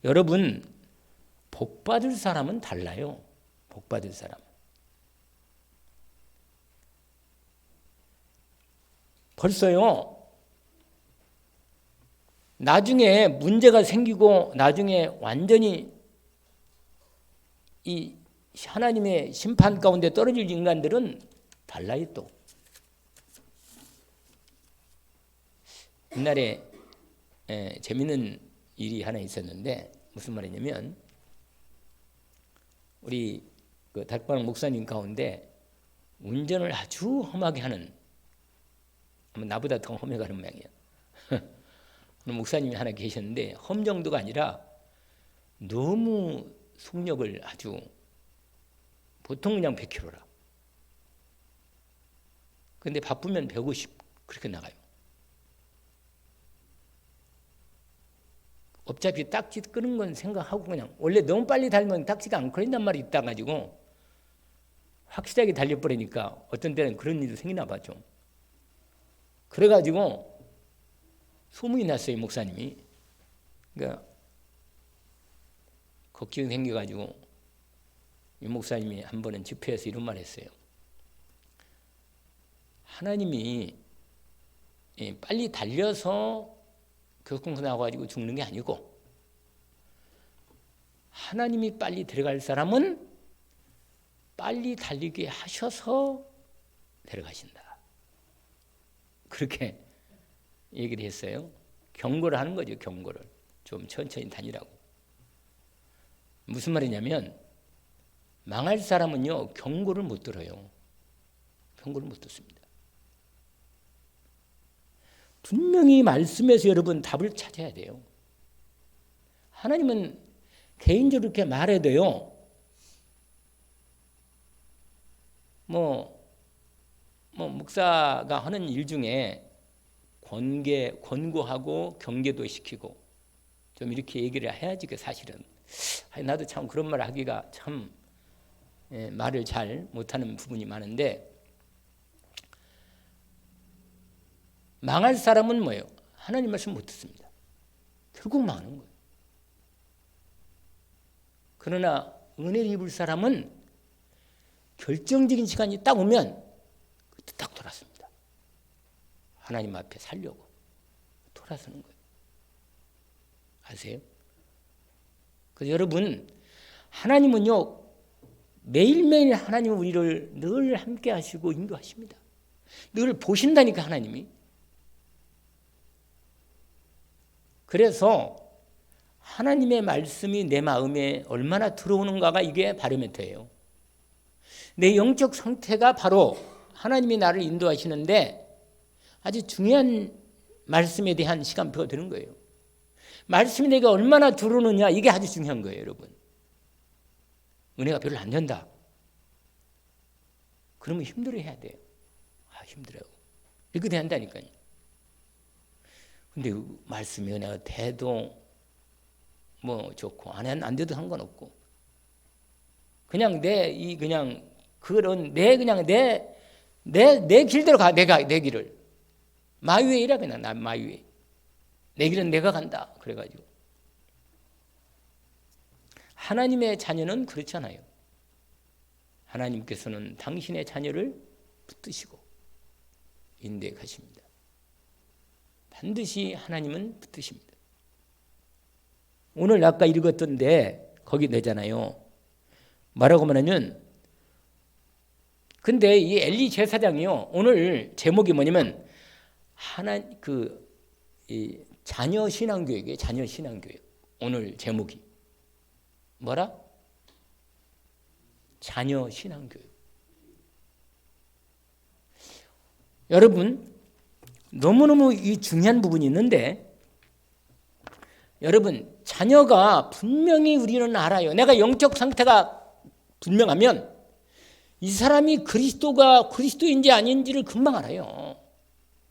여러분, 복받을 사람은 달라요. 복받을 사람. 벌써요, 나중에 문제가 생기고 나중에 완전히 이 하나님의 심판 가운데 떨어질 인간들은 달라요 또. 옛날에 재밌는 일이 하나 있었는데 무슨 말이냐면 우리 그 달방 목사님 가운데 운전을 아주 험하게 하는, 나보다 더 험해가는 모양이에요. 목사님이 하나 계셨는데 험 정도가 아니라 너무 속력을 아주 보통 그냥 100km라. 근데 바쁘면 150 그렇게 나가요. 어차피 딱지 끄는 건 생각하고 그냥 원래 너무 빨리 달면 딱지가 안 걸린단 말이 있다 가지고 확실하게 달려버리니까 어떤 때는 그런 일도 생기나 봐 좀. 그래가지고 소문이 났어요. 목사님이. 그러니까 걱정이 생겨가지고 이 목사님이 한 번은 집회에서 이런 말 했어요. 하나님이 빨리 달려서 교통사고 나가지고 죽는 게 아니고 하나님이 빨리 데려갈 사람은 빨리 달리게 하셔서 데려가신다. 그렇게 얘기를 했어요. 경고를 하는 거죠. 경고를. 좀 천천히 다니라고. 무슨 말이냐면 망할 사람은요, 경고를 못 들어요. 경고를 못 듣습니다. 분명히 말씀에서 여러분 답을 찾아야 돼요. 하나님은 개인적으로 이렇게 말해도요, 목사가 하는 일 중에 권고하고 경계도 시키고 좀 이렇게 얘기를 해야지 사실은. 나도 참 그런 말 하기가 참 말을 잘 못하는 부분이 많은데, 망할 사람은 뭐예요? 하나님 말씀 못 듣습니다. 결국 망하는 거예요. 그러나 은혜를 입을 사람은 결정적인 시간이 딱 오면 그때 딱 돌아섭니다. 하나님 앞에 살려고 돌아서는 거예요. 아세요? 그래서 여러분, 하나님은요, 매일매일 하나님은 우리를 늘 함께 하시고 인도하십니다. 늘 보신다니까 하나님이. 그래서 하나님의 말씀이 내 마음에 얼마나 들어오는가가 이게 바로미터예요. 내 영적 상태가 바로 하나님이 나를 인도하시는데 아주 중요한 말씀에 대한 시간표가 되는 거예요. 말씀이 내가 얼마나 들어오느냐, 이게 아주 중요한 거예요, 여러분. 은혜가 별로 안 된다. 그러면 힘들어해야 돼요. 힘들어요. 이렇게 돼야 한다니까요. 근데 말씀이 은혜가 돼도 좋고 안 돼도 상관없고 그냥 내 길대로 가. 내 길을 마위에 일하게 나 마위에 내 길은 내가 간다. 그래가지고 하나님의 자녀는 그렇잖아요. 하나님께서는 당신의 자녀를 붙드시고 인도해 가십니다. 반드시 하나님은 붙드십니다. 오늘 아까 읽었던데 거기 내잖아요. 뭐라고 말하면, 근데 이 엘리 제사장이요, 오늘 제목이 뭐냐면 이 자녀 신앙교육이에요. 자녀 신앙교육. 오늘 제목이 뭐라? 자녀 신앙교육. 여러분, 너무너무 이 중요한 부분이 있는데, 여러분, 자녀가 분명히 우리는 알아요. 내가 영적 상태가 분명하면 이 사람이 그리스도인지 아닌지를 금방 알아요.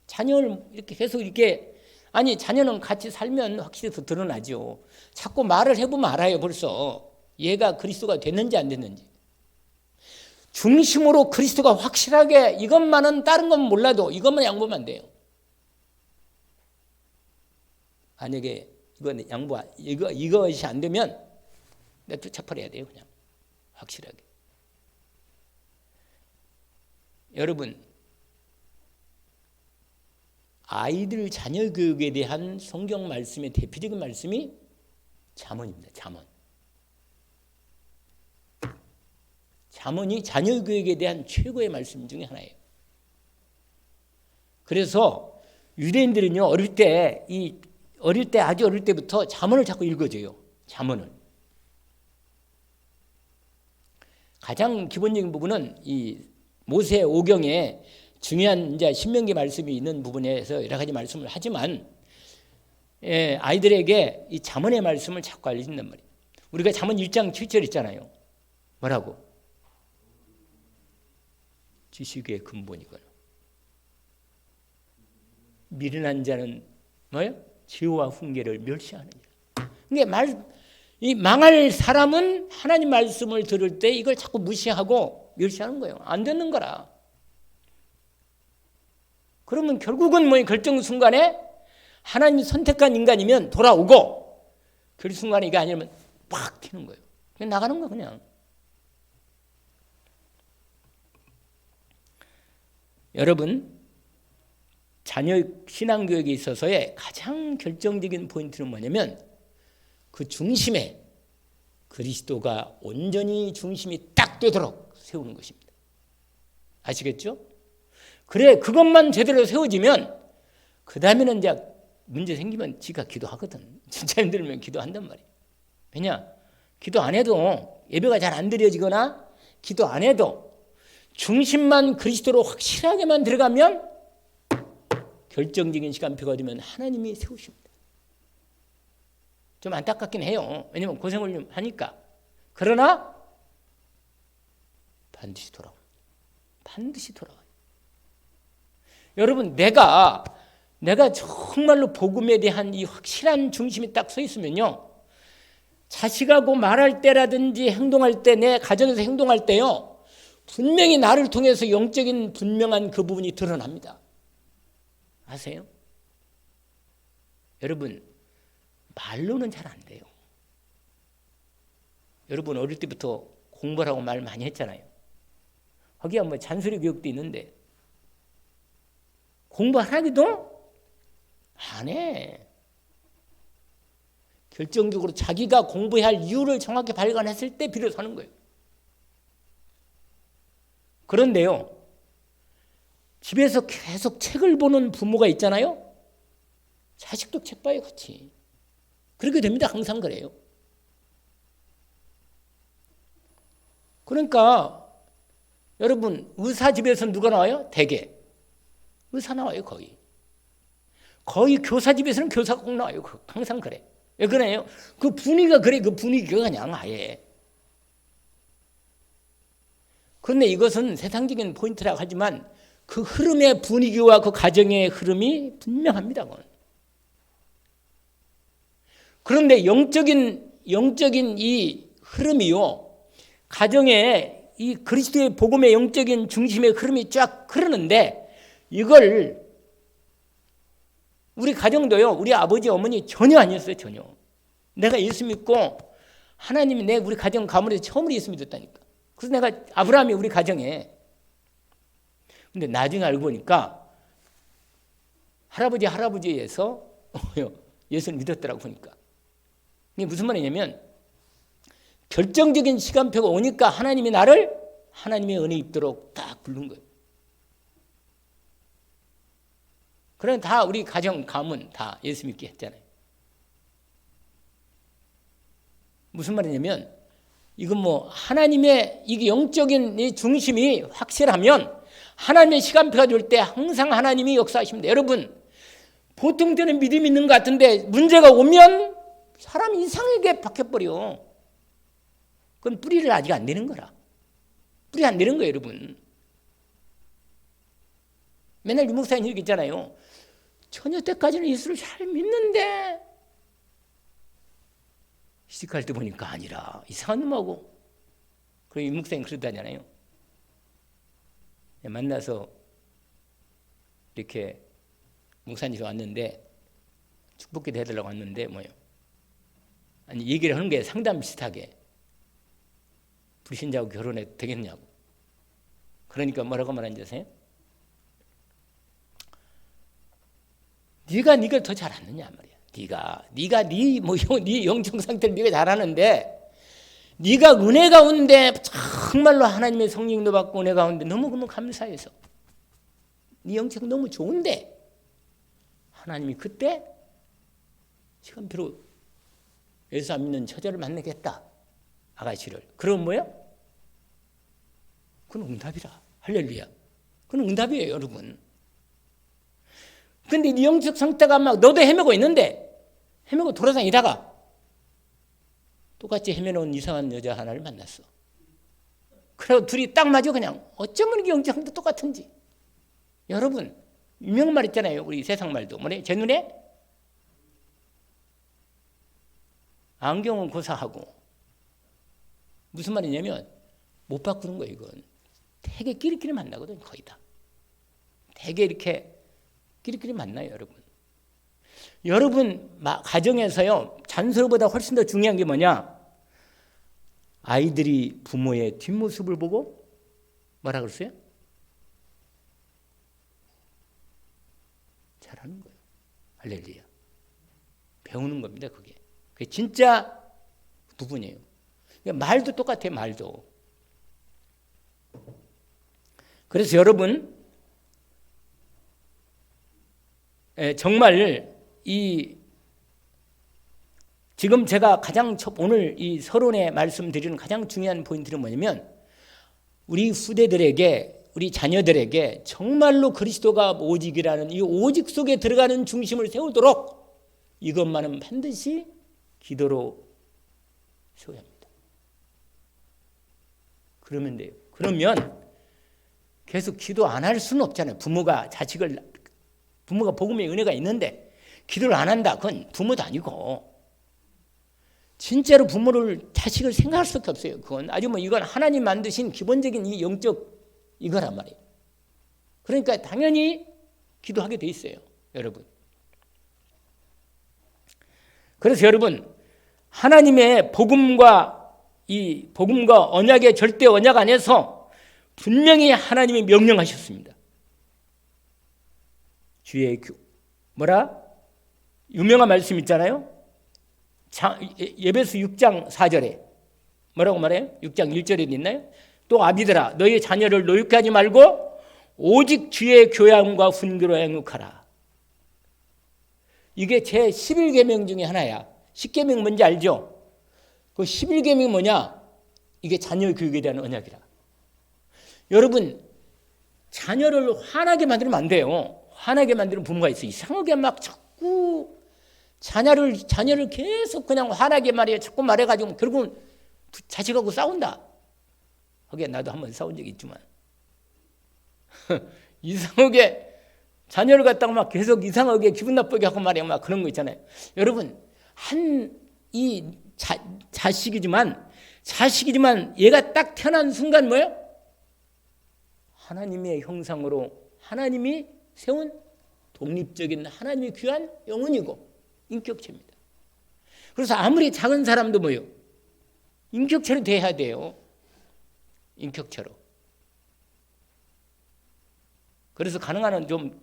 자녀를 이렇게 계속 자녀는 같이 살면 확실히 더 드러나죠. 자꾸 말을 해보면 알아요. 벌써 얘가 그리스도가 됐는지 안 됐는지. 중심으로 그리스도가 확실하게, 이것만은 다른 건 몰라도 이것만 양보하면 안 돼요. 만약에 이것이 안 되면 내가 쫓아버려야 돼요. 그냥 확실하게. 여러분, 아이들 자녀 교육에 대한 성경 말씀의 대표적인 말씀이 잠언입니다. 잠언이 자녀 교육에 대한 최고의 말씀 중에 하나예요. 그래서 유대인들은요, 아주 어릴 때부터 잠언을 자꾸 읽어줘요. 잠언을. 가장 기본적인 부분은 이 모세 오경에 중요한 이제 신명기 말씀이 있는 부분에서 여러 가지 말씀을 하지만, 아이들에게 이 잠언의 말씀을 자꾸 알려준단 말이에요. 우리가 잠언 1장 7절 있잖아요. 뭐라고? 지식의 근본이거나 미련한 자는 뭐예요? 지혜와 훈계를 멸시하느니라. 그러니까 이 망할 사람은 하나님 말씀을 들을 때 이걸 자꾸 무시하고 멸시하는 거예요. 안 듣는 거라. 그러면 결국은 뭐 결정 순간에 하나님이 선택한 인간이면 돌아오고, 그 순간에 이게 아니면 팍 튀는 거예요. 그냥 나가는 거야 그냥. 여러분, 자녀 신앙교육에 있어서의 가장 결정적인 포인트는 뭐냐면 그 중심에 그리스도가 온전히 중심이 딱 되도록 세우는 것입니다. 아시겠죠? 그래, 그것만 제대로 세워지면 그 다음에는 이제 문제 생기면 지가 기도하거든. 진짜 힘들면 기도한단 말이에요. 왜냐? 기도 안 해도, 예배가 잘 안 드려지거나 기도 안 해도 중심만 그리스도로 확실하게만 들어가면 결정적인 시간표가 되면 하나님이 세우십니다. 좀 안타깝긴 해요. 왜냐면 고생을 좀 하니까. 그러나 반드시 돌아옵니다. 반드시 돌아와요. 여러분, 내가 정말로 복음에 대한 이 확실한 중심이 딱 서 있으면요, 자식하고 말할 때라든지 행동할 때, 내 가정에서 행동할 때요, 분명히 나를 통해서 영적인 분명한 그 부분이 드러납니다. 아세요? 여러분, 말로는 잘 안 돼요. 여러분 어릴 때부터 공부하라고 말 많이 했잖아요. 거기야 뭐 잔소리 교육도 있는데 공부 안 하기도 안 해. 결정적으로 자기가 공부해야 할 이유를 정확히 발견했을 때 비로소 하는 거예요. 그런데요, 집에서 계속 책을 보는 부모가 있잖아요. 자식도 책 봐요, 같이. 그렇게 됩니다. 항상 그래요. 그러니까 여러분, 의사 집에서 누가 나와요? 대개 의사 나와요. 거의 교사 집에서는 교사가 꼭 나와요. 항상 그래. 왜 그래요? 그 분위기가 그래. 그 분위기가 그냥 아예. 그런데 이것은 세상적인 포인트라고 하지만 그 흐름의 분위기와 그 가정의 흐름이 분명합니다. 그런데 영적인 이 흐름이요, 가정에 이 그리스도의 복음의 영적인 중심의 흐름이 쫙 흐르는데, 이걸 우리 가정도요, 우리 아버지 어머니 전혀 아니었어요. 전혀. 내가 예수 믿고 하나님이 우리 가정 가문에서 처음으로 예수 믿었다니까. 그래서 내가 아브라함이 우리 가정에. 근데 나중에 알고 보니까 할아버지에서 예수를 믿었더라고 보니까. 이게 무슨 말이냐면, 결정적인 시간표가 오니까 하나님이 나를 하나님의 은혜 입도록 딱 부른 거예요. 그럼 다 우리 가정 가문 다 예수 믿게 했잖아요. 무슨 말이냐면, 이건 뭐 하나님의 이게 영적인 이 중심이 확실하면 하나님의 시간표가 될 때 항상 하나님이 역사하십니다. 여러분, 보통 때는 믿음이 있는 것 같은데 문제가 오면 사람이 이상하게 바뀌어버려. 그건 뿌리를 아직 안 내는 거라. 뿌리 안 내는 거예요, 여러분. 맨날 유목사님 이렇게 있잖아요. 처녀 때까지는 예수를 잘 믿는데 시집갈 때 보니까 아니라 이상한 놈하고. 그리고 유목사님 그러다잖아요. 만나서 이렇게 목사님이 왔는데 축복기도 해달라고 왔는데 아니 얘기를 하는 게 상담 비슷하게 불신자하고 결혼해도 되겠냐고. 그러니까 뭐라고 말하는지 아세요? 네가 더 잘 아느냐 말이야. 네가 네 영적 상태를 네가 잘 아는데 네가 은혜 가운데 정말로 하나님의 성령도 받고 은혜 가운데 너무 감사해서 네 영적 너무 좋은데 하나님이 그때 시간표로 예수 안 믿는 처자를 만나겠다. 아가씨를. 그럼 뭐야? 그건 응답이라. 할렐루야. 그건 응답이에요, 여러분. 근데 네 영적 상태가 막 너도 헤매고 있는데 헤매고 돌아다니다가 똑같이 헤매놓은 이상한 여자 하나를 만났어. 그리고 둘이 딱 맞아 그냥. 어쩌면 이게 영적 상태 똑같은지. 여러분 유명한 말 있잖아요. 우리 세상 말도. 뭐래? 제 눈에 안경은 고사하고 무슨 말이냐면 못 바꾸는 거예요. 이건 되게 끼리끼리 만나거든. 거의 다. 되게 이렇게 끼리끼리 만나요. 여러분 가정에서요. 잔소리보다 훨씬 더 중요한 게 뭐냐? 아이들이 부모의 뒷모습을 보고 뭐라 그랬어요? 잘하는 거예요. 할렐루야. 배우는 겁니다. 그게 진짜 부분이에요. 말도 똑같아요. 말도. 그래서 여러분 정말 지금 제가 가장 오늘 이 서론에 말씀드리는 가장 중요한 포인트는 뭐냐면 우리 후대들에게 우리 자녀들에게 정말로 그리스도가 오직이라는 이 오직 속에 들어가는 중심을 세우도록 이것만은 반드시 기도로 세워야 합니다. 그러면 돼요. 그러면 계속 기도 안 할 수는 없잖아요. 부모가 복음의 은혜가 있는데 기도를 안 한다. 그건 부모도 아니고 진짜로 자식을 생각할 수밖에 없어요. 그건 아주 이건 하나님 만드신 기본적인 이 영적 이거란 말이에요. 그러니까 당연히 기도하게 돼 있어요. 여러분. 그래서 여러분 하나님의 복음과 언약의 절대 언약 안에서 분명히 하나님이 명령하셨습니다. 주의 유명한 말씀 있잖아요. 예배서 6장 4절에 뭐라고 말해요? 6장 1절에 있나요? 또 아비들아 너희 자녀를 노엽게 하지 말고 오직 주의 교양과 훈계로 양육하라. 이게 제 11계명 중에 하나야. 10계명 뭔지 알죠? 그 11계명이 뭐냐? 이게 자녀 교육에 대한 언약이라. 여러분 자녀를 화나게 만들면 안 돼요. 화나게 만드는 부모가 있어요. 이상하게 막 자꾸 자녀를 계속 그냥 화나게 자꾸 말해가지고 결국은 자식하고 싸운다. 하기야 나도 한번 싸운 적이 있지만 이상하게 자녀를 갖다가 막 계속 이상하게 기분 나쁘게 하고 말이야 막 그런 거 있잖아요. 여러분 자식이지만 얘가 딱 태어난 순간 뭐예요? 하나님의 형상으로 하나님이 세운 독립적인 하나님의 귀한 영혼이고 인격체입니다. 그래서 아무리 작은 사람도 뭐예요? 인격체로 대해야 돼요. 인격체로. 그래서 가능한 한 좀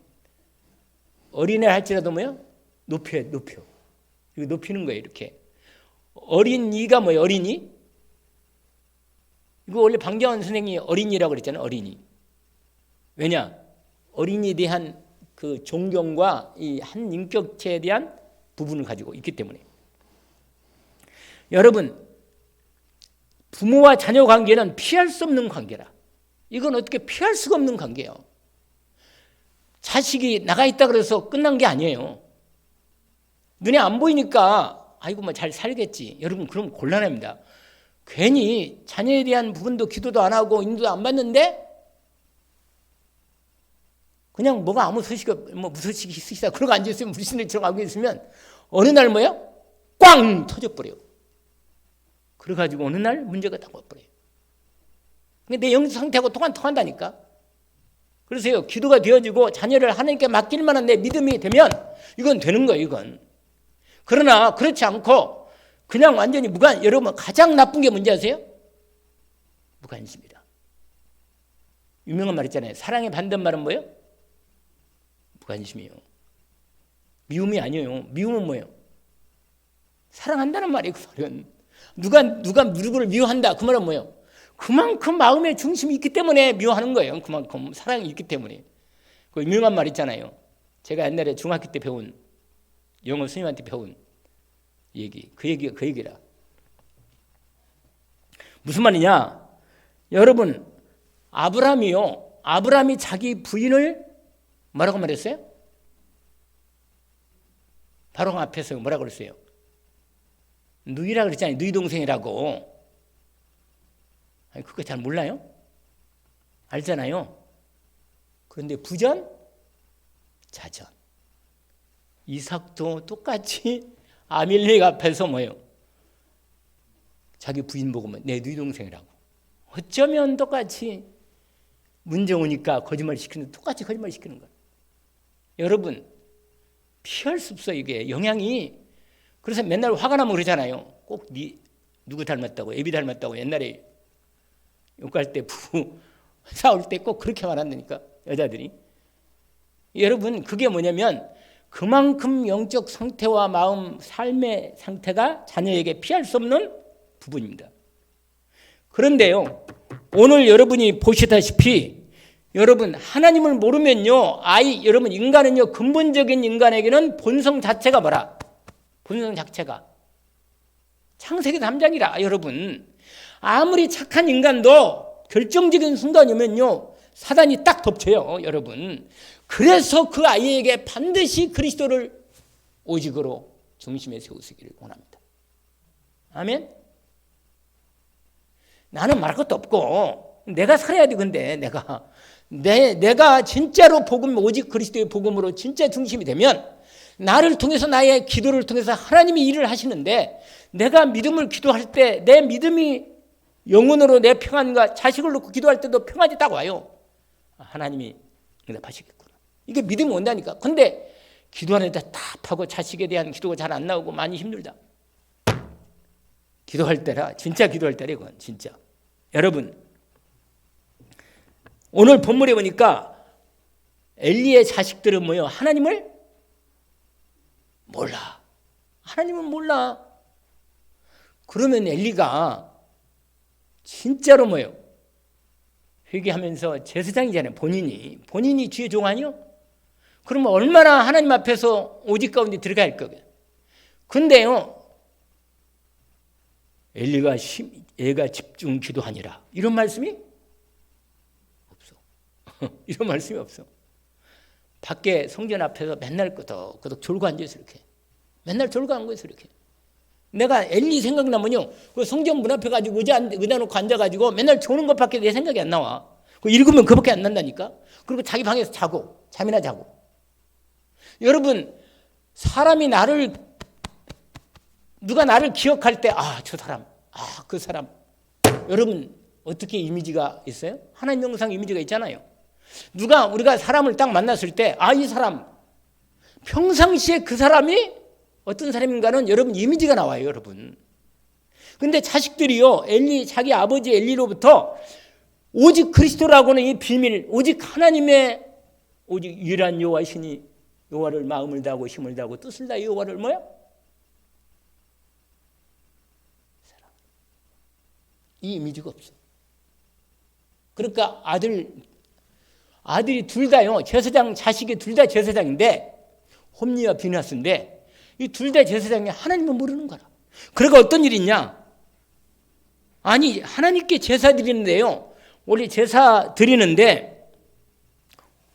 어린애 할지라도 뭐예요? 높여. 이거 높이는 거예요. 이렇게. 어린이가 뭐예요? 어린이? 이거 원래 방정환 선생님이 어린이라고 그랬잖아요. 어린이. 왜냐? 어린이에 대한 그 존경과 이 한 인격체에 대한 부분을 가지고 있기 때문에. 여러분, 부모와 자녀 관계는 피할 수 없는 관계라. 이건 어떻게 피할 수가 없는 관계예요. 자식이 나가 있다 그래서 끝난 게 아니에요. 눈에 안 보이니까 아이고 뭐 잘 살겠지. 여러분 그럼 곤란합니다. 괜히 자녀에 대한 부분도 기도도 안 하고 인도도 안 받는데 그냥 뭐가 아무 소식이 무소식이 있으시다 그러고 앉아있으면 불신들처럼 알고 있으면 어느 날 뭐야? 꽝 터져버려요. 그래가지고 어느 날 문제가 다 와버려요. 내 영적 상태하고 통한다니까. 그래서요 기도가 되어지고 자녀를 하나님께 맡길 만한 내 믿음이 되면 이건 되는 거예요. 이건. 그러나 그렇지 않고 그냥 완전히 여러분 가장 나쁜 게 뭔지 아세요? 무관심이다. 유명한 말 있잖아요. 사랑의 반대말은 뭐예요? 무관심이에요. 미움이 아니에요. 미움은 뭐예요? 사랑한다는 말이에요. 그 말은 누가 누구를 미워한다 그 말은 뭐예요? 그만큼 마음의 중심이 있기 때문에 미워하는 거예요. 그만큼 사랑이 있기 때문에. 그 유명한 말 있잖아요. 제가 옛날에 중학교 때 배운 영어 선생님한테 배운 얘기. 그 얘기라. 무슨 말이냐? 여러분, 아브라함이 자기 부인을 뭐라고 말했어요? 바로 앞에서 뭐라고 그랬어요? 누이라 그랬잖아요. 누이 동생이라고. 아니, 그거 잘 몰라요? 알잖아요. 그런데 부전, 자전. 이삭도 똑같이 아밀렉 앞에서 뭐예요? 자기 부인 보고 내 누이 동생이라고. 어쩌면 똑같이 문제 오니까 거짓말 시키는 똑같이 거짓말 시키는 거예요. 여러분 피할 수 없어요. 이게 영향이. 그래서 맨날 화가 나면 그러잖아요. 꼭 누구 닮았다고, 애비 닮았다고. 옛날에 욕할 때 부부 싸울 때 꼭 그렇게 말한다니까 여자들이. 여러분 그게 뭐냐면 그만큼 영적 상태와 마음, 삶의 상태가 자녀에게 피할 수 없는 부분입니다. 그런데요, 오늘 여러분이 보시다시피 여러분 하나님을 모르면요, 여러분 인간은요, 근본적인 인간에게는 본성 자체가 뭐라? 본성 자체가 창세기 3장이라. 여러분 아무리 착한 인간도 결정적인 순간이 오면요 사단이 딱 덮쳐요. 여러분 그래서 그 아이에게 반드시 그리스도를 오직으로 중심에 세우시기를 원합니다. 아멘. 나는 말할 것도 없고 내가 살아야 돼. 근데 내가 진짜로 복음, 오직 그리스도의 복음으로 진짜 중심이 되면 나를 통해서, 나의 기도를 통해서 하나님이 일을 하시는데, 내가 믿음을 기도할 때 내 믿음이 영혼으로 내 평안과 자식을 놓고 기도할 때도 평안이 딱 와요. 하나님이 응답하시겠구나. 이게 믿음이 온다니까. 근데 기도하는데 답하고 자식에 대한 기도가 잘 안 나오고 많이 힘들다. 기도할 때라, 진짜 기도할 때라 이건 진짜. 여러분 오늘 본문에 보니까 엘리의 자식들은 뭐예요? 하나님을 몰라. 하나님은 몰라. 그러면 엘리가 진짜로 뭐예요? 회개하면서 제사장이잖아요. 본인이 주의 종 아니요? 그러면 얼마나 하나님 앞에서 오직 가운데 들어갈 거예요. 근데요, 엘리가 애가 집중 기도하니라, 이런 말씀이 없어. 이런 말씀이 없어. 밖에 성전 앞에서 맨날 끄덕끄덕 졸고 앉아서 이렇게, 맨날 졸고 앉아서 이렇게. 내가 엘리 생각나면요, 그 성전 문 앞에 가지고 의자 놓고 앉아가지고 맨날 조는 것밖에 내 생각이 안 나와. 그 읽으면 그밖에 안 난다니까. 그리고 자기 방에서 자고, 잠이나 자고. 여러분, 사람이 누가 나를 기억할 때, 저 사람, 그 사람. 여러분, 어떻게 이미지가 있어요? 하나님 영상 이미지가 있잖아요. 우리가 사람을 딱 만났을 때, 이 사람, 평상시에 그 사람이 어떤 사람인가는 여러분 이미지가 나와요, 여러분. 근데 자식들이요, 자기 아버지 엘리로부터 오직 그리스도라고는 이 비밀, 오직 하나님의 오직 유일한 여호와시니 여호와를 마음을 다하고 힘을 다하고 뜻을 다해 여호와를 뭐야? 이 이미지가 없어. 그러니까 아들이 둘 다요, 제사장 자식이 둘 다 제사장인데, 홈리와 비나스인데, 이 둘 다 제사장이 하나님을 모르는 거라. 그러니까 어떤 일이 있냐? 하나님께 제사 드리는데요, 원래 제사 드리는데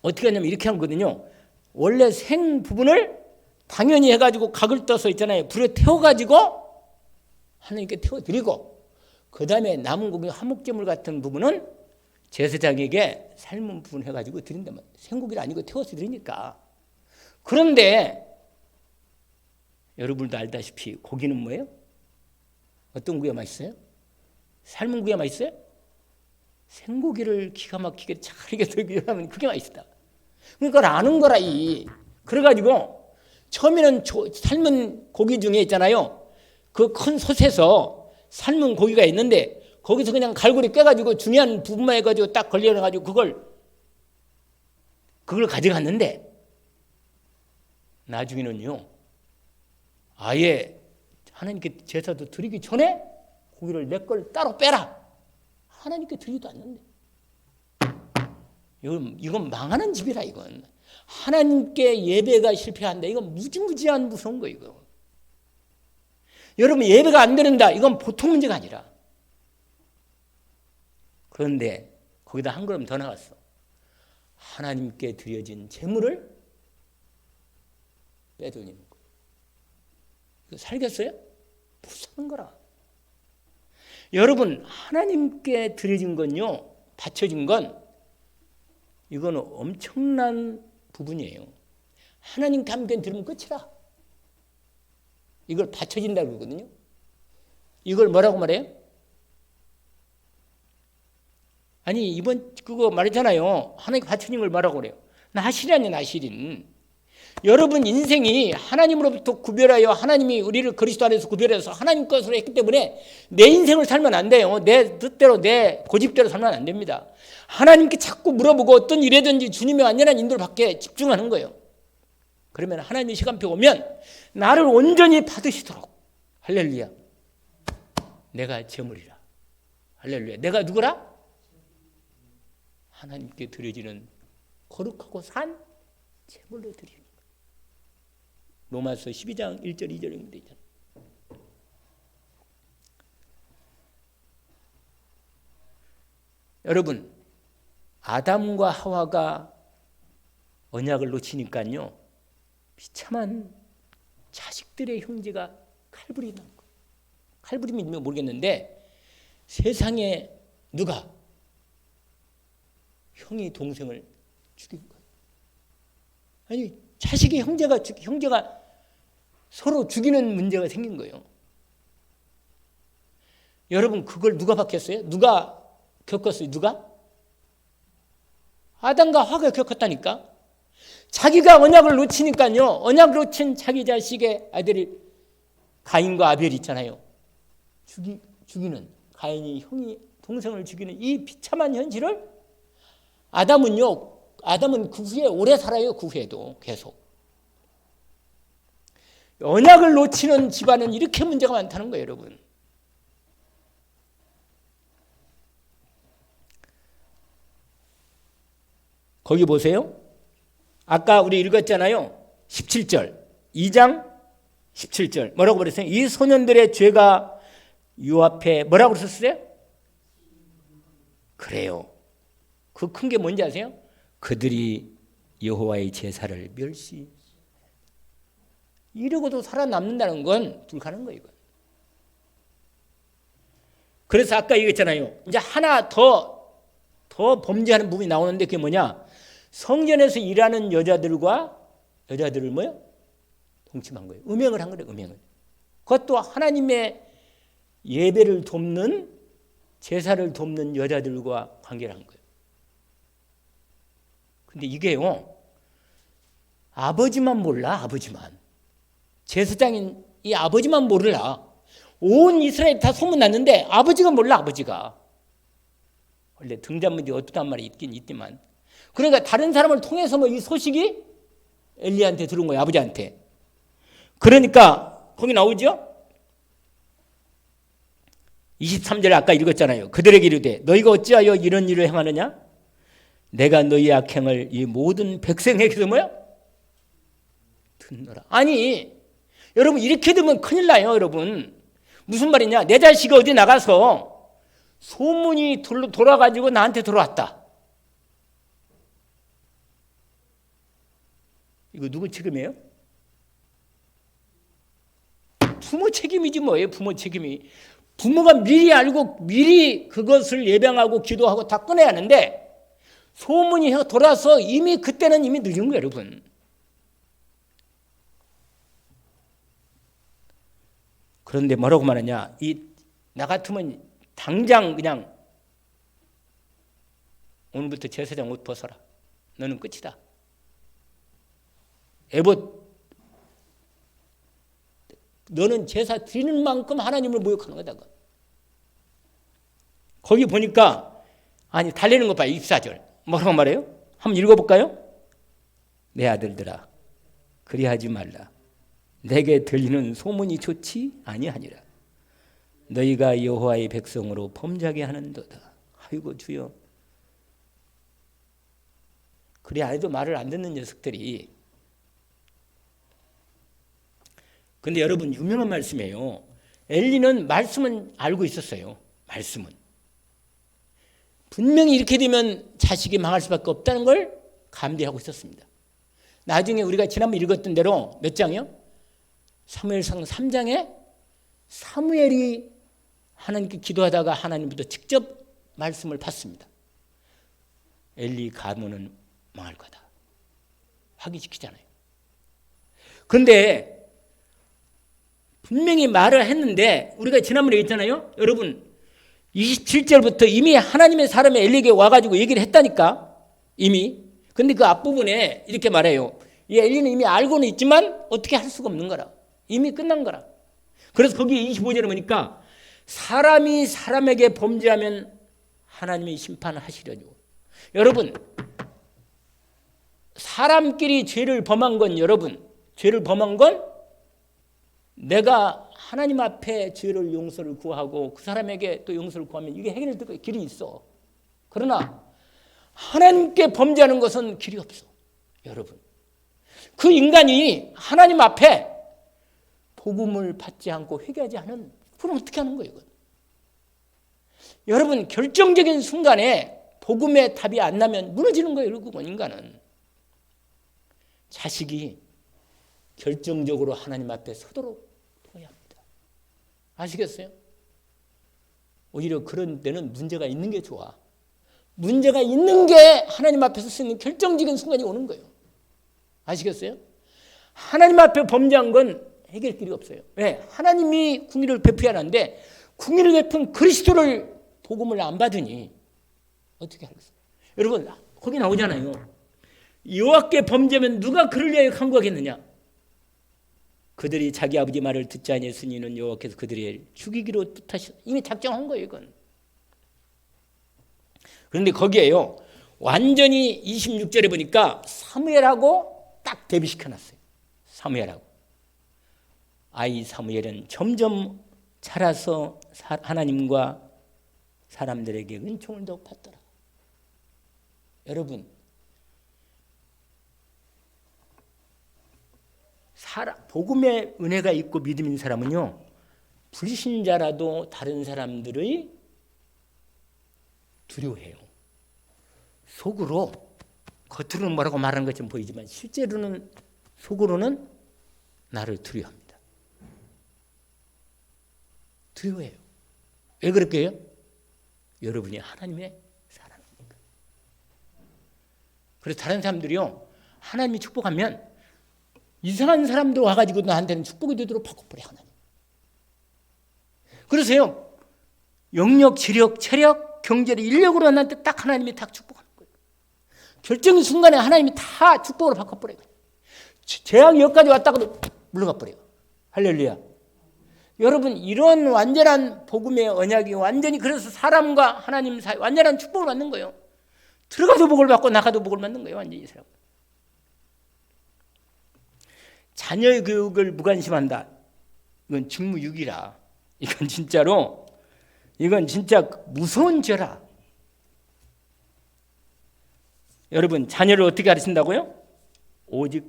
어떻게 하냐면 이렇게 하거든요. 원래 생 부분을 당연히 해가지고 각을 떠서 있잖아요, 불에 태워가지고 하나님께 태워드리고, 그 다음에 남은 고기 화목제물 같은 부분은 제사장에게 삶은 부분 해가지고 드린단 말이에요. 생고기를 아니고 태워서 드리니까. 그런데 여러분도 알다시피 고기는 뭐예요? 어떤 고기가 맛있어요? 삶은 고기가 맛있어요? 생고기를 기가 막히게 잘 익혀서 그게 맛있다. 그러니까 아는 거라. 그래가지고 처음에는 삶은 고기 중에 있잖아요, 그 큰 솥에서 삶은 고기가 있는데 거기서 그냥 갈고리 깨가지고 중요한 부분만 해가지고 딱 걸려가지고 그걸 가져갔는데 나중에는요 아예 하나님께 제사도 드리기 전에 고기를 내 걸 따로 빼라. 하나님께 드리지도 않는데. 이건 망하는 집이라 이건. 하나님께 예배가 실패한다. 이건 무지무지한 무서운 거 이거. 여러분 예배가 안 되는다. 이건 보통 문제가 아니라. 그런데 거기다 한 걸음 더 나갔어. 하나님께 드려진 제물을 빼돌리는 거예요. 이거 살겠어요? 무서운 거라. 여러분 하나님께 드려진 건요. 바쳐진 건 이거는 엄청난 부분이에요. 하나님께 함께 드리면 끝이라. 이걸 바쳐진다고 그러거든요. 이걸 뭐라고 말해요? 아니 이번 그거 말했잖아요. 하나님께 바쳐진 걸 뭐라고 그래요? 나실이라니 나실인. 여러분 인생이 하나님으로부터 구별하여 하나님이 우리를 그리스도 안에서 구별해서 하나님 것으로 했기 때문에 내 인생을 살면 안 돼요. 내 뜻대로 내 고집대로 살면 안 됩니다. 하나님께 자꾸 물어보고 어떤 일이든지 주님의 완전한 인도를 받게 집중하는 거예요. 그러면 하나님의 시간표 오면 나를 온전히 받으시도록 할렐루야. 내가 제물이라. 할렐루야. 내가 누구라? 하나님께 드려지는 거룩하고 산 제물로 드리는 거예요. 로마서 12장 1절 2절에 있잖아요. 여러분 아담과 하와가 언약을 놓치니까요 비참한 자식들의 형제가 칼부림이 난 거예요. 칼부림이 모르겠는데 세상에 누가 형이 동생을 죽인 거예요. 아니 자식이 형제가 서로 죽이는 문제가 생긴 거예요. 여러분 그걸 누가 받겠어요? 누가 겪었어요? 누가? 아담과 하와가 겪었다니까. 자기가 언약을 놓치니까요. 언약을 놓친 자기 자식의 아들이 가인과 아벨이 있잖아요. 죽이는 가인이 형이 동생을 죽이는 이 비참한 현실을 아담은 그 후에 오래 살아요. 그 후에도 계속. 언약을 놓치는 집안은 이렇게 문제가 많다는 거예요. 여러분. 거기 보세요. 아까 우리 읽었잖아요. 17절. 2장 17절. 뭐라고 그랬어요? 이 소년들의 죄가 요 앞에 뭐라고 그랬었어요? 그래요. 그 큰 게 뭔지 아세요? 그들이 여호와의 제사를 멸시. 이러고도 살아남는다는 건 불가능한 거예요. 그래서 아까 얘기했잖아요. 이제 하나 더 범죄하는 부분이 나오는데 그게 뭐냐? 성전에서 일하는 여자들을 뭐요? 동침한 거예요. 음행을 한 거예요. 음행을. 그것도 하나님의 예배를 돕는 제사를 돕는 여자들과 관계를 한 거예요. 근데 이게요. 아버지만 몰라. 아버지만. 제사장인 이 아버지만 몰라. 온 이스라엘 다 소문났는데 아버지가 몰라. 아버지가. 원래 등잔문이 어떻단 말이 있긴 있지만 그러니까 다른 사람을 통해서 뭐 이 소식이 엘리야한테 들은 거예요. 아버지한테. 그러니까 거기 나오죠. 23절 아까 읽었잖아요. 그들에게 이르되 너희가 어찌하여 이런 일을 행하느냐? 내가 너희 악행을 이 모든 백성에게서 뭐야? 듣노라. 아니 여러분 이렇게 되면 큰일 나요. 여러분 무슨 말이냐? 내 자식이 어디 나가서 소문이 돌아가지고 나한테 들어왔다. 이거 누구 책임이에요? 부모 책임이지 뭐예요. 부모 책임이. 부모가 미리 알고 미리 그것을 예방하고 기도하고 다 꺼내야 하는데 소문이 돌아서 이미 그때는 이미 늦은 거예요. 여러분. 그런데 뭐라고 말하냐? 나 같으면 당장 그냥 오늘부터 제사장 옷 벗어라. 너는 끝이다. 에봇 너는 제사 드리는 만큼 하나님을 모욕하는 거다. 거기 보니까 아니 달리는 거 봐요. 24절 뭐라고 말해요? 한번 읽어볼까요? 내 아들들아 그리하지 말라. 내게 들리는 소문이 좋지 아니하니라. 너희가 여호와의 백성으로 범죄하게 하는도다. 아이고 주여. 그래 안 해도 말을 안 듣는 녀석들이. 근데 여러분 유명한 말씀이에요. 엘리는 말씀은 알고 있었어요. 말씀은. 분명히 이렇게 되면 자식이 망할 수밖에 없다는 걸 감지하고 있었습니다. 나중에 우리가 지난번 읽었던 대로 몇 장이요? 사무엘상 3장에 사무엘이 하나님께 기도하다가 하나님부터 직접 말씀을 받습니다. 엘리 가문은 망할 거다. 확인시키잖아요. 그런데 분명히 말을 했는데 우리가 지난번에 얘기했잖아요. 여러분 27절부터 이미 하나님의 사람이 엘리에게 와가지고 얘기를 했다니까. 이미. 근데 그 앞부분에 이렇게 말해요. 이 엘리는 이미 알고는 있지만 어떻게 할 수가 없는 거라. 이미 끝난 거라. 그래서 거기 25절에 보니까 사람이 사람에게 범죄하면 하나님이 심판을 하시려고. 여러분 사람끼리 죄를 범한 건 여러분 죄를 범한 건 내가 하나님 앞에 죄를 용서를 구하고 그 사람에게 또 용서를 구하면 이게 해결될 길이 있어. 그러나 하나님께 범죄하는 것은 길이 없어. 여러분 그 인간이 하나님 앞에 복음을 받지 않고 회개하지 않은 그럼 어떻게 하는 거예요? 이건? 여러분 결정적인 순간에 복음의 답이 안 나면 무너지는 거예요. 결국은 인간은. 자식이 결정적으로 하나님 앞에 서도록 도와야 합니다. 아시겠어요? 오히려 그런 데는 문제가 있는 게 좋아. 문제가 있는 게 하나님 앞에서 쓰는 결정적인 순간이 오는 거예요. 아시겠어요? 하나님 앞에 범죄한 건 해결길이 없어요. 왜? 하나님이 궁의를 베푸어야 하는데 궁의를 베푼 그리스도를 복음을 안 받으니 어떻게 하겠어요? 여러분 거기 나오잖아요. 여호와께 범죄하면 누가 그를 위하여 간구하겠느냐? 그들이 자기 아버지 말을 듣지 아니했으니 이는 여호와께서 그들을 죽이기로 뜻하셨. 이미 작정한 거예요. 이건. 그런데 거기에요. 완전히 26절에 보니까 사무엘하고 딱 대비시켜놨어요. 사무엘하고. 아이 사무엘은 점점 자라서 하나님과 사람들에게 은총을 더욱 받더라. 여러분 복음의 은혜가 있고 믿음 있는 사람은요 불신자라도 다른 사람들의 두려워해요. 속으로 겉으로는 뭐라고 말하는 것처럼 보이지만 실제로는 속으로는 나를 두려워합니다. 두려워해요. 왜 그렇게 해요? 여러분이 하나님의 사랑이니까. 그래서 다른 사람들이요 하나님이 축복하면 이상한 사람들 와가지고 나한테는 축복이 되도록 바꿔버려 하나님. 그러세요. 영역, 지력, 체력, 경제력, 인력으로 나한테 딱 하나님이 딱 축복하는 거예요. 결정의 순간에 하나님이 다 축복으로 바꿔버려요. 재앙이 여기까지 왔다가도 물러가 버려요. 할렐루야. 여러분 이런 완전한 복음의 언약이 완전히 그래서 사람과 하나님 사이 완전한 축복을 받는 거예요. 들어가도 복을 받고 나가도 복을 받는 거예요. 완전히 이 사람. 자녀의 교육을 무관심한다. 이건 직무유기라. 이건 진짜 무서운 죄라. 여러분 자녀를 어떻게 가르친다고요? 오직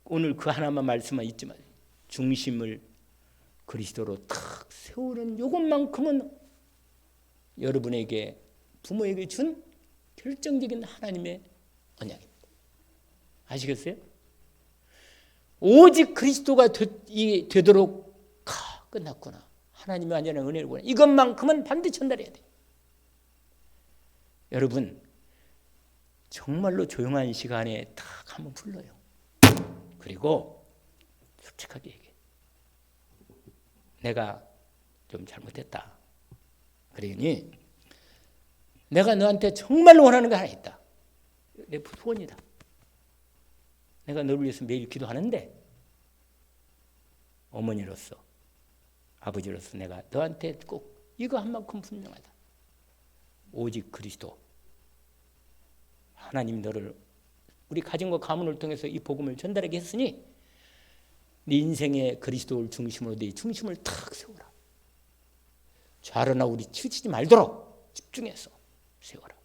오늘 그 하나만 말씀만 있지만 중심을 그리스도로 탁 세우는 이것만큼은 여러분에게 부모에게 준 결정적인 하나님의 언약입니다. 아시겠어요? 오직 그리스도가 되도록 끝났구나. 하나님의 완전한 은혜를 원해. 이것만큼은 반드시 전달해야 돼요. 여러분 정말로 조용한 시간에 딱 한번 불러요. 그리고 솔직하게 얘기해. 내가 좀 잘못했다. 그러니 내가 너한테 정말로 원하는 게 하나 있다. 내 소원이다. 내가 너를 위해서 매일 기도하는데 어머니로서 아버지로서 내가 너한테 꼭 이거 한 만큼 분명하다. 오직 그리스도. 하나님 너를 우리 가정과 가문을 통해서 이 복음을 전달하게 했으니 네 인생의 그리스도를 중심으로 네 중심을 탁 세워라. 좌로나 우리 치우치지 말도록 집중해서 세워라.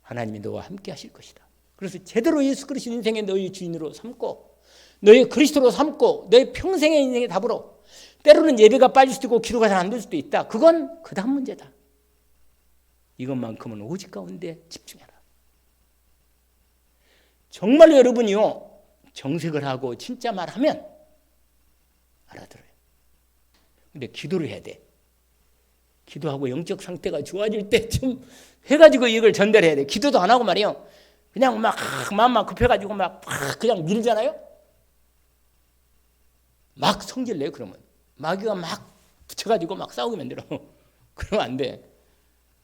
하나님이 너와 함께 하실 것이다. 그래서 제대로 예수 그리스도 인생의 너의 주인으로 삼고 너의 그리스도로 삼고 너의 평생의 인생의 답으로 때로는 예배가 빠질 수도 있고 기도가 잘 안 될 수도 있다. 그건 그 다음 문제다. 이것만큼은 오직 가운데 집중해라. 정말로 여러분이요 정색을 하고 진짜 말하면 알아들어요. 근데 기도를 해야 돼. 기도하고 영적 상태가 좋아질 때쯤 해가지고 이걸 전달해야 돼. 기도도 안 하고 말이요. 그냥 막 마음만 급해가지고 막 그냥 밀잖아요. 막 성질 내요. 그러면 마귀가 막 붙여가지고 막 싸우게 만들어. 그러면 안 돼.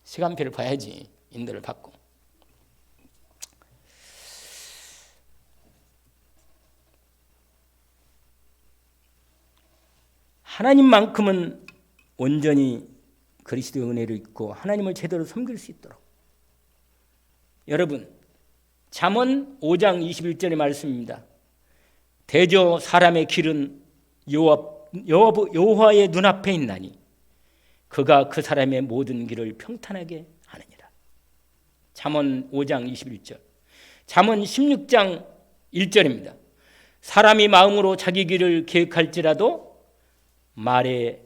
시간표를 봐야지. 인도를 받고. 하나님만큼은 온전히 그리스도의 은혜를 입고 하나님을 제대로 섬길 수 있도록. 여러분, 잠언 5장 21절의 말씀입니다. 대저 사람의 길은 여호와의 눈앞에 있나니 그가 그 사람의 모든 길을 평탄하게 하느니라. 잠언 5장 21절. 잠언 16장 1절입니다. 사람이 마음으로 자기 길을 계획할지라도 말에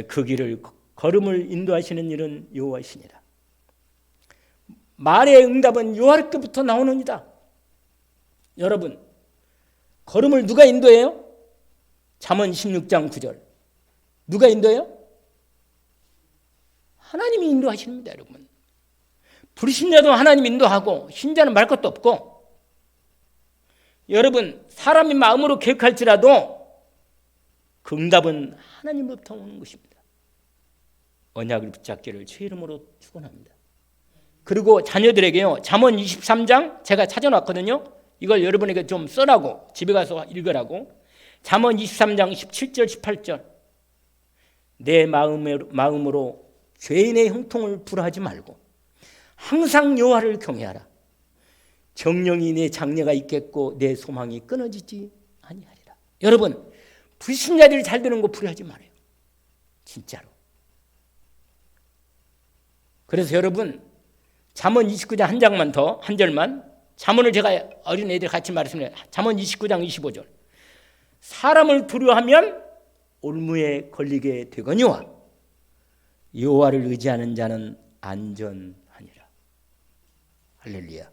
그 길을 걸음을 인도하시는 일은 여호와시니라. 말의 응답은 여호와께부터 나오느니라. 여러분, 걸음을 누가 인도해요? 잠언 16장 9절. 누가 인도해요? 하나님이 인도하십니다, 여러분. 불신자도 하나님 인도하고 신자는 말 것도 없고. 여러분, 사람이 마음으로 계획할지라도 그 응답은 하나님으로부터 오는 것입니다. 언약을 붙잡기를 주의 이름으로 축원합니다. 그리고 자녀들에게요. 잠언 23장 제가 찾아놨거든요. 이걸 여러분에게 좀 써라고 집에 가서 읽으라고. 잠언 23장 17절 18절. 내 마음으로 죄인의 형통을 불하지 말고 항상 여호와를 경외하라. 정령이 내 장래가 있겠고 내 소망이 끊어지지 아니하리라. 여러분, 불신자들이 잘 되는 거 불효하지 말아요. 진짜로. 그래서 여러분, 잠언 29장 한 장만 더, 한 절만. 잠언을 제가 어린 애들 같이 말씀해요. 잠언 29장 25절. 사람을 두려워하면 올무에 걸리게 되거니와 여호와를 의지하는 자는 안전하니라. 할렐루야.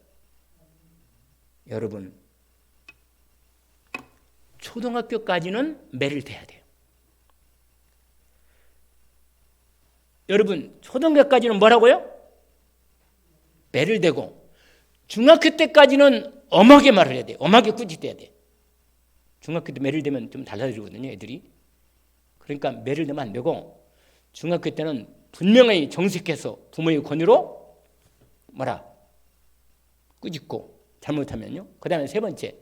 여러분, 초등학교까지는 매를 대야 돼요. 여러분, 초등학교까지는 뭐라고요? 매를 대고 중학교 때까지는 엄하게 말을 해야 돼요. 엄하게 꾸짖어야 돼요. 중학교 때 매를 대면 좀 달라지거든요, 애들이. 그러니까 매를 대면 안 되고 중학교 때는 분명히 정색해서 부모의 권유로 뭐라? 꾸짖고 잘못하면요. 그 다음에 세 번째,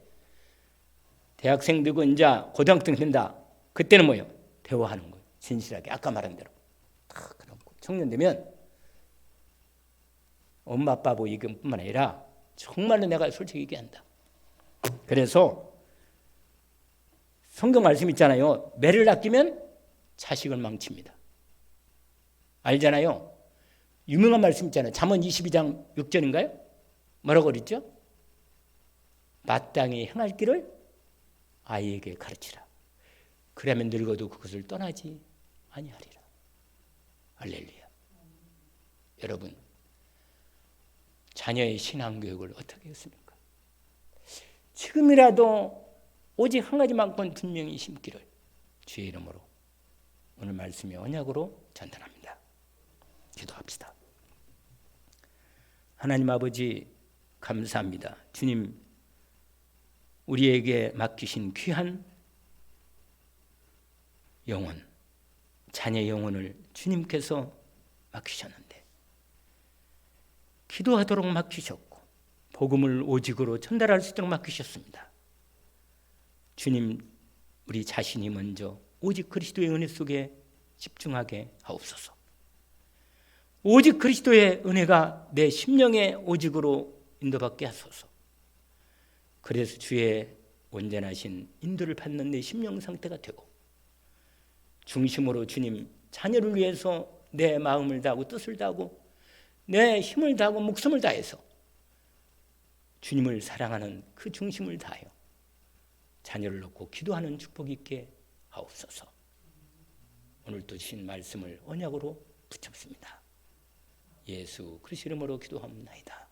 대학생 되고 이제 고등학생 된다. 그때는 뭐예요? 대화하는 거예요. 진실하게. 아까 말한 대로. 다 그렇고. 청년 되면 엄마 아빠 뭐 이것뿐만 아니라 정말로 내가 솔직히 얘기한다. 그래서 성경 말씀 있잖아요. 매를 아끼면 자식을 망칩니다. 알잖아요. 유명한 말씀 있잖아요. 잠언 22장 6절인가요? 뭐라고 그랬죠? 마땅히 행할 길을 아이에게 가르치라. 그러면 늙어도 그것을 떠나지 아니하리라. 할렐루야. 여러분, 자녀의 신앙교육을 어떻게 했습니까? 지금이라도 오직 한 가지만큼 분명히 심기를 주의 이름으로 오늘 말씀의 언약으로 전달합니다. 기도합시다. 하나님 아버지 감사합니다. 주님, 우리에게 맡기신 귀한 영혼, 자녀의 영혼을 주님께서 맡기셨는데 기도하도록 맡기셨고 복음을 오직으로 전달할 수 있도록 맡기셨습니다. 주님, 우리 자신이 먼저 오직 그리스도의 은혜 속에 집중하게 하옵소서. 오직 그리스도의 은혜가 내 심령의 오직으로 인도받게 하소서. 그래서 주의 온전하신 인도를 받는 내 심령 상태가 되고 중심으로 주님 자녀를 위해서 내 마음을 다하고 뜻을 다하고 내 힘을 다하고 목숨을 다해서 주님을 사랑하는 그 중심을 다하여 자녀를 놓고 기도하는 축복이 있게 하옵소서. 오늘도 주신 말씀을 언약으로 붙잡습니다. 예수 그리스도 이름으로 기도합니다.